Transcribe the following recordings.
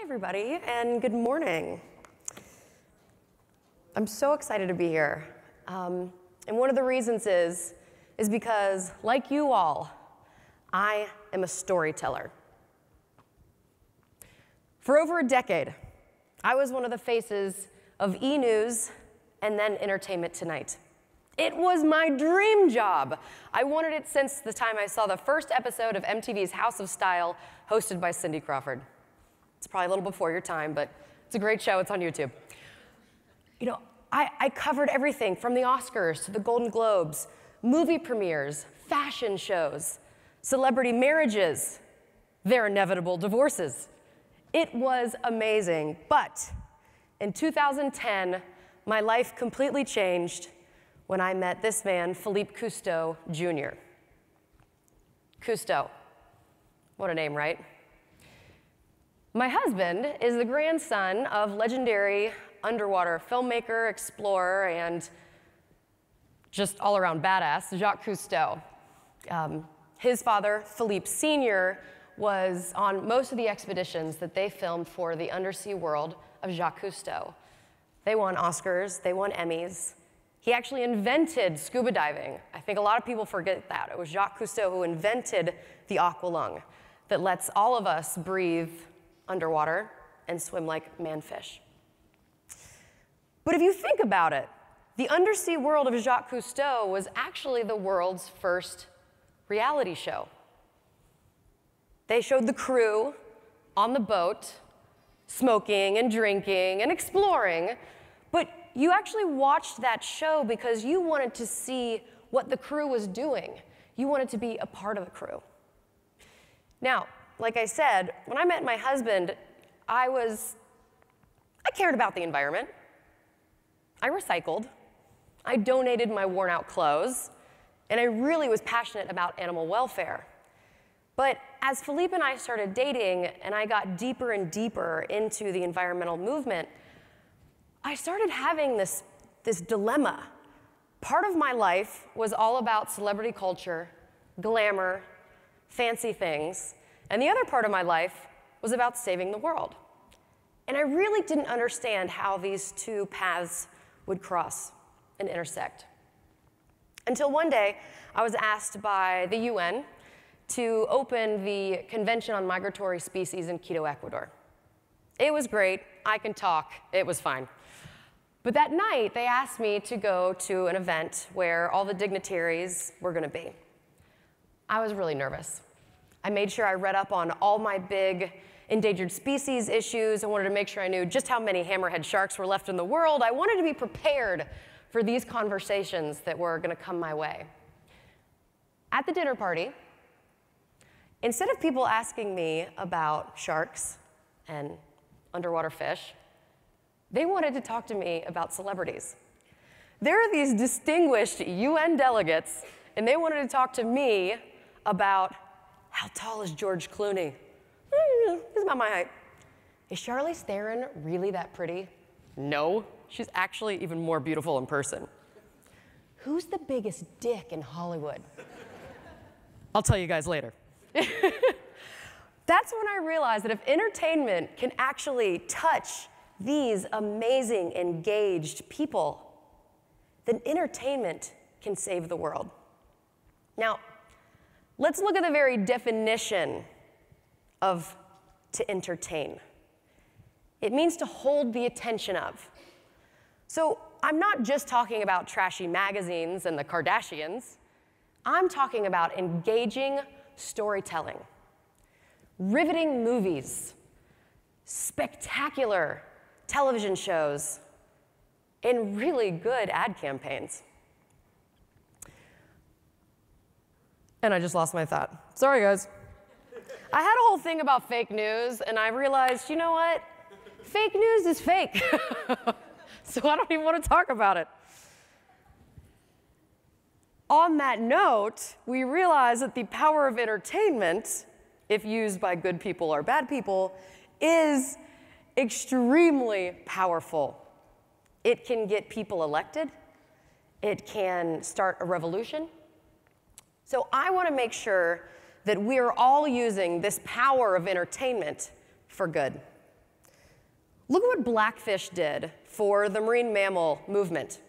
everybody, and good morning. I'm so excited to be here. And one of the reasons is because, like you all, I am a storyteller. For over a decade, I was one of the faces of E! News and then Entertainment Tonight. It was my dream job. I wanted it since the time I saw the first episode of MTV's House of Style, hosted by Cindy Crawford. It's probably a little before your time, but it's a great show. It's on YouTube. You know, I covered everything from the Oscars to the Golden Globes, movie premieres, fashion shows, celebrity marriages, their inevitable divorces. It was amazing, but in 2010, my life completely changed when I met this man, Philippe Cousteau, Jr. Cousteau, what a name, right? My husband is the grandson of legendary underwater filmmaker, explorer, and just all-around badass, Jacques Cousteau. His father, Philippe Sr., was on most of the expeditions that they filmed for the undersea world of Jacques Cousteau. They won Oscars, they won Emmys. He actually invented scuba diving. I think a lot of people forget that. It was Jacques Cousteau who invented the aqualung that lets all of us breathe underwater and swim like manfish. But if you think about it, the undersea world of Jacques Cousteau was actually the world's first reality show. They showed the crew on the boat, smoking and drinking and exploring, but you actually watched that show because you wanted to see what the crew was doing. You wanted to be a part of the crew. Now, like I said, when I met my husband, I cared about the environment. I recycled. I donated my worn-out clothes, and I really was passionate about animal welfare. But as Philippe and I started dating, and I got deeper and deeper into the environmental movement, I started having this dilemma. Part of my life was all about celebrity culture, glamour, fancy things, and the other part of my life was about saving the world. And I really didn't understand how these two paths would cross and intersect. Until one day, I was asked by the UN to open the Convention on Migratory Species in Quito, Ecuador. It was great. I can talk. It was fine. But that night, they asked me to go to an event where all the dignitaries were going to be. I was really nervous. I made sure I read up on all my big endangered species issues. I wanted to make sure I knew just how many hammerhead sharks were left in the world. I wanted to be prepared for these conversations that were going to come my way. At the dinner party, instead of people asking me about sharks and underwater fish, they wanted to talk to me about celebrities. There are these distinguished UN delegates, and they wanted to talk to me about how tall is George Clooney? He's about my height. Is Charlize Theron really that pretty? No, she's actually even more beautiful in person. Who's the biggest dick in Hollywood? I'll tell you guys later. That's when I realized that if entertainment can actually touch these amazing, engaged people, then entertainment can save the world. Now, let's look at the very definition of to entertain. It means to hold the attention of. So I'm not just talking about trashy magazines and the Kardashians. I'm talking about engaging storytelling, riveting movies, spectacular television shows, and really good ad campaigns. And I just lost my thought. Sorry, guys. I had a whole thing about fake news, and I realized, you know what? Fake news is fake. So I don't even want to talk about it. On that note, we realize that the power of entertainment, if used by good people or bad people, is extremely powerful. It can get people elected. It can start a revolution. So I want to make sure that we're all using this power of entertainment for good. Look at what Blackfish did for the marine mammal movement.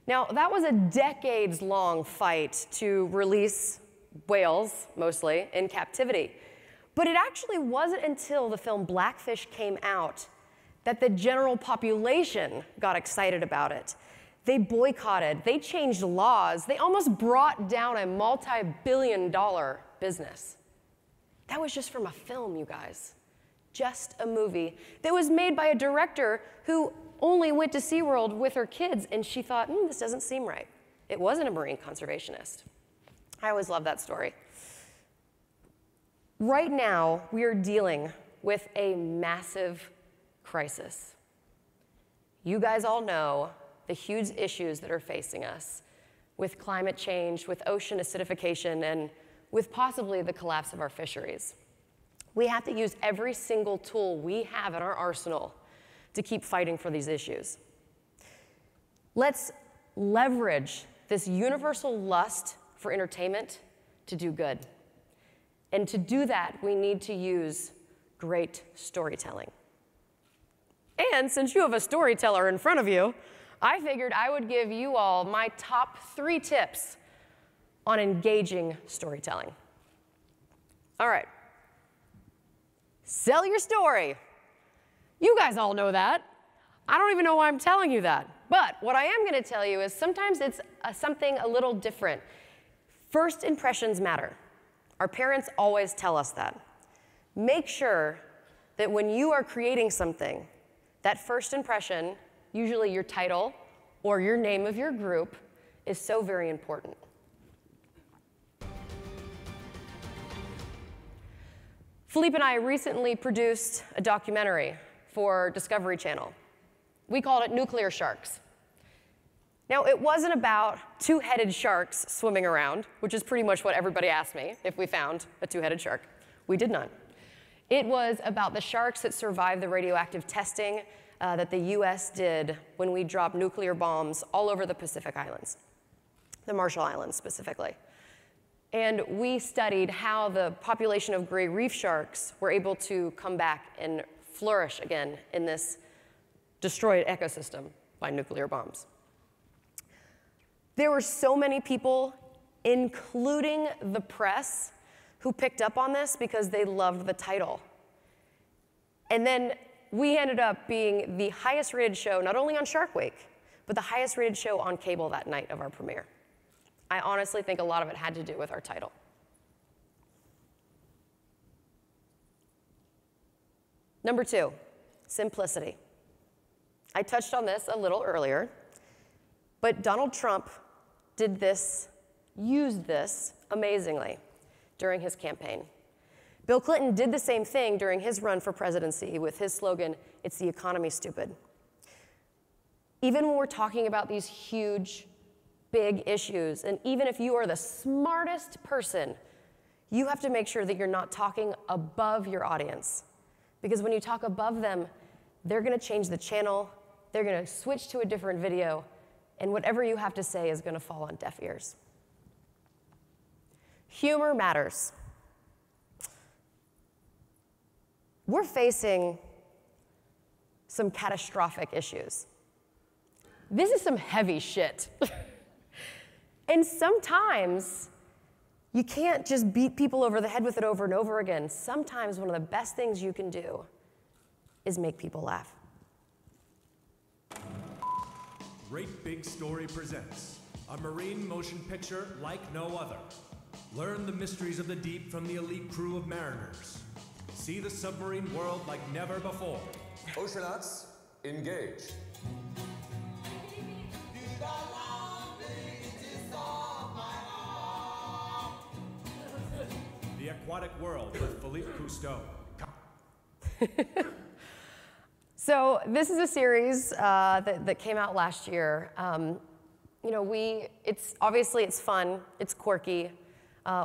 Now, that was a decades-long fight to release whales, mostly, in captivity. But it actually wasn't until the film Blackfish came out that the general population got excited about it. They boycotted, they changed laws, they almost brought down a multi-billion-dollar business. That was just from a film, you guys. Just a movie that was made by a director who only went to SeaWorld with her kids, and she thought, this doesn't seem right. It wasn't a marine conservationist. I always love that story. Right now, we are dealing with a massive crisis. You guys all know the huge issues that are facing us with climate change, with ocean acidification, and with possibly the collapse of our fisheries. We have to use every single tool we have in our arsenal to keep fighting for these issues. Let's leverage this universal lust for entertainment to do good. And to do that, we need to use great storytelling. And since you have a storyteller in front of you, I figured I would give you all my top 3 tips on engaging storytelling. All right. Sell your story. You guys all know that. I don't even know why I'm telling you that. But what I am going to tell you is sometimes it's something a little different. First impressions matter. Our parents always tell us that. Make sure that when you are creating something, that first impression, usually your title or your name of your group, is so very important. Philippe and I recently produced a documentary for Discovery Channel. We called it Nuclear Sharks. Now, it wasn't about two-headed sharks swimming around, which is pretty much what everybody asked me if we found a two-headed shark. We did none. It was about the sharks that survived the radioactive testing that the US did when we dropped nuclear bombs all over the Pacific Islands, the Marshall Islands specifically. And we studied how the population of gray reef sharks were able to come back and flourish again in this destroyed ecosystem by nuclear bombs. There were so many people, including the press, who picked up on this because they loved the title. And then we ended up being the highest rated show, not only on Shark Week, but the highest rated show on cable that night of our premiere. I honestly think a lot of it had to do with our title. Number 2, simplicity. I touched on this a little earlier, but Donald Trump used this amazingly during his campaign. Bill Clinton did the same thing during his run for presidency with his slogan, "It's the economy, stupid." Even when we're talking about these huge, big issues, and even if you are the smartest person, you have to make sure that you're not talking above your audience. Because when you talk above them, they're going to change the channel, they're going to switch to a different video, and whatever you have to say is going to fall on deaf ears. Humor matters. We're facing some catastrophic issues. This is some heavy shit. And sometimes you can't just beat people over the head with it over and over again. Sometimes one of the best things you can do is make people laugh. Great Big Story presents a marine motion picture like no other. Learn the mysteries of the deep from the elite crew of mariners. See the submarine world like never before. Oceanauts, engage. The Aquatic World with Philippe Cousteau. So this is a series that came out last year. It's fun, it's quirky.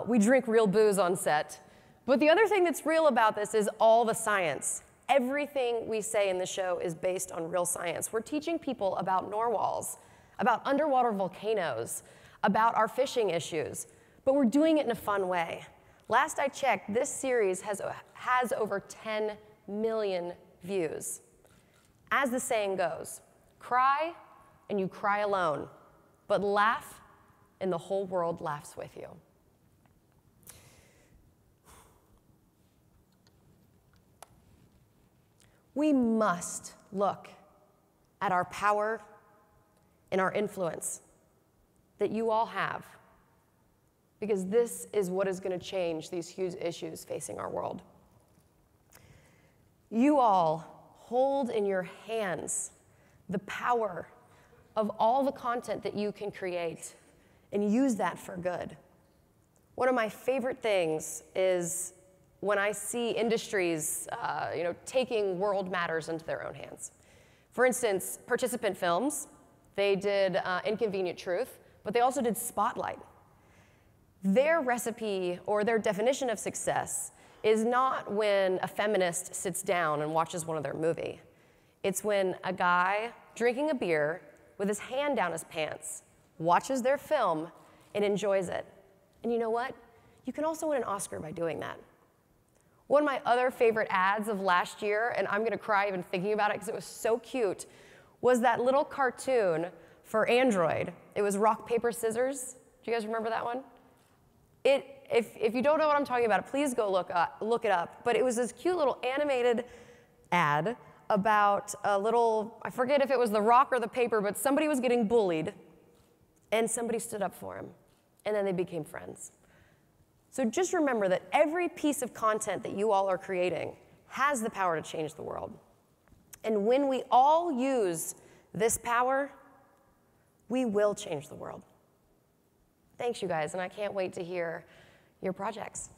We drink real booze on set. But the other thing that's real about this is all the science. Everything we say in the show is based on real science. We're teaching people about narwhals, about underwater volcanoes, about our fishing issues, but we're doing it in a fun way. Last I checked, this series has over 10 million views. As the saying goes, cry and you cry alone, but laugh and the whole world laughs with you. We must look at our power and our influence that you all have, because this is what is going to change these huge issues facing our world. You all hold in your hands the power of all the content that you can create and use that for good. One of my favorite things is when I see industries taking world matters into their own hands. For instance, Participant Films, they did Inconvenient Truth, but they also did Spotlight. Their recipe or their definition of success is not when a feminist sits down and watches one of their movies. It's when a guy drinking a beer with his hand down his pants watches their film and enjoys it. And you know what? You can also win an Oscar by doing that. One of my other favorite ads of last year, and I'm gonna cry even thinking about it because it was so cute, was that little cartoon for Android. It was rock, paper, scissors. Do you guys remember that one? If you don't know what I'm talking about, please go look it up. But it was this cute little animated ad about a little, I forget if it was the rock or the paper, but somebody was getting bullied, and somebody stood up for him, and then they became friends. So just remember that every piece of content that you all are creating has the power to change the world. And when we all use this power, we will change the world. Thanks, you guys, and I can't wait to hear your projects.